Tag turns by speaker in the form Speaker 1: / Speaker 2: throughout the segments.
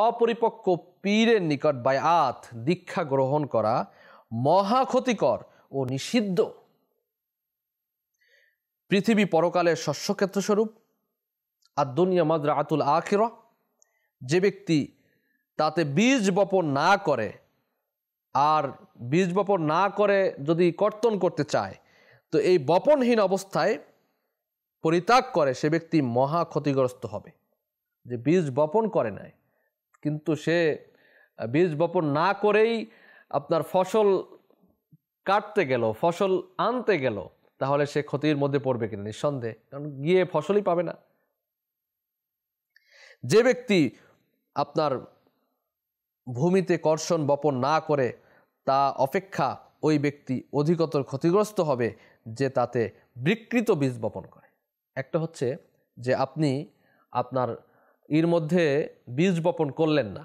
Speaker 1: অপরিপক্ক পীরের নিকট বায়াত দীক্ষা গ্রহণ করা মহা ক্ষতিকর ও নিষিদ্ধ। পৃথিবী পরকালের শস্যক্ষেত্র স্বরূপ, আর দুনিয়া মাজরাআতুল আখিরা। যে ব্যক্তি তাতে বীজ বপন না করে, আর বীজ বপন না করে যদি কর্তন করতে চায়, তো এই বপনহীন অবস্থায় পরিত্যাগ করে, সে ব্যক্তি মহা ক্ষতিগ্রস্ত হবে। যে বীজ বপন করে নাই, কিন্তু সে বীজ বপন না করেই আপনার ফসল কাটতে গেল, ফসল আনতে গেল, তাহলে সে ক্ষতির মধ্যে পড়বে কিনা? নিঃসন্দেহে, কারণ গিয়ে ফসলই পাবে না। যে ব্যক্তি আপনার ভূমিতে কর্ষণ বপন না করে, তা অপেক্ষা ওই ব্যক্তি অধিকতর ক্ষতিগ্রস্ত হবে যে তাতে বিকৃত বীজ বপন করে। একটা হচ্ছে যে আপনি আপনার এর মধ্যে বীজ বপন করলেন না,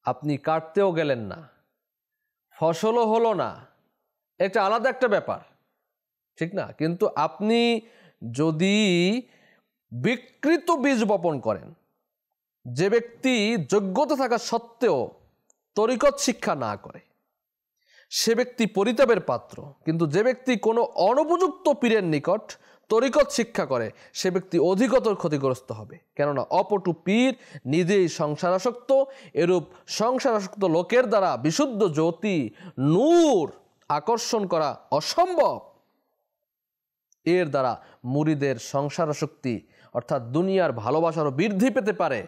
Speaker 1: আপনি কাটতেও গেলেন না, ফসলও হলো না, এটা আলাদা একটা ব্যাপার, ঠিক না? কিন্তু আপনি যদি বিকৃত বীজ বপন করেন, যে ব্যক্তি যোগ্যতা থাকা সত্ত্বেও তরিকত শিক্ষা না করে, সে ব্যক্তি পরিতাপের পাত্র। কিন্তু যে ব্যক্তি কোনো অনুপযুক্ত পীরের নিকট তরিকত শিক্ষা করে, সে ব্যক্তি অধিকতর ক্ষতিগ্রস্ত হবে। কেননা অপটু পীর নিজেই সংসারাসক্ত, এরূপ সংসারাসক্ত লোকের দ্বারা বিশুদ্ধ জ্যোতি নূর আকর্ষণ করা অসম্ভব। এর দ্বারা মুরিদের সংসারাসক্তি অর্থাৎ দুনিয়ার ভালোবাসারও বৃদ্ধি পেতে পারে,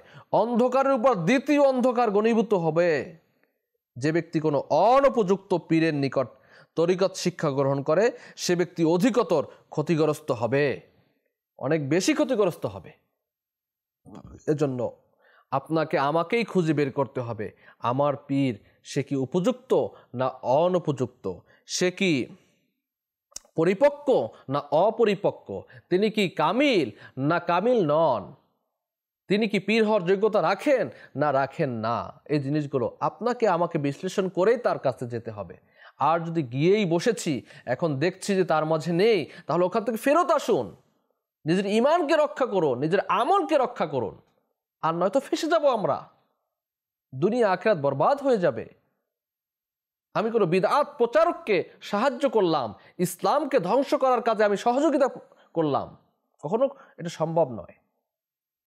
Speaker 1: অন্ধকারের উপর দ্বিতীয় অন্ধকার ঘনীভূত হবে। যে ব্যক্তি কোনো অনুপযুক্ত পীরের নিকট তরিকত শিক্ষা গ্রহণ করে, সে ব্যক্তি অধিকতর ক্ষতিগ্রস্ত হবে, অনেক বেশি ক্ষতিগ্রস্ত হবে। এজন্য আপনাকে আমাকেই খুঁজে বের করতে হবে, আমার পীর সে কি উপযুক্ত না অনুপযুক্ত, সে কি পরিপক্ক না অপরিপক্ক, তিনি কি কামিল না কামিল নন, তিনি কি পীর হওয়ার যোগ্যতা রাখেন না রাখেন না। এই জিনিসগুলো আপনাকে আমাকে বিশ্লেষণ করেই তার কাছে যেতে হবে। আর যদি গিয়েই বসেছি, এখন দেখছি যে তার মাঝে নেই, তাহলে ওখান থেকে ফেরত আসুন, নিজের ইমানকে রক্ষা করুন, নিজের আমলকে রক্ষা করুন। আর নয়তো ফেসে যাব আমরা, দুনিয়া আখিরাত বরবাদ হয়ে যাবে। আমি কোনো বিদআত প্রচারককে সাহায্য করলাম, ইসলামকে ধ্বংস করার কাজে আমি সহযোগিতা করলাম, কখনো এটা সম্ভব নয়।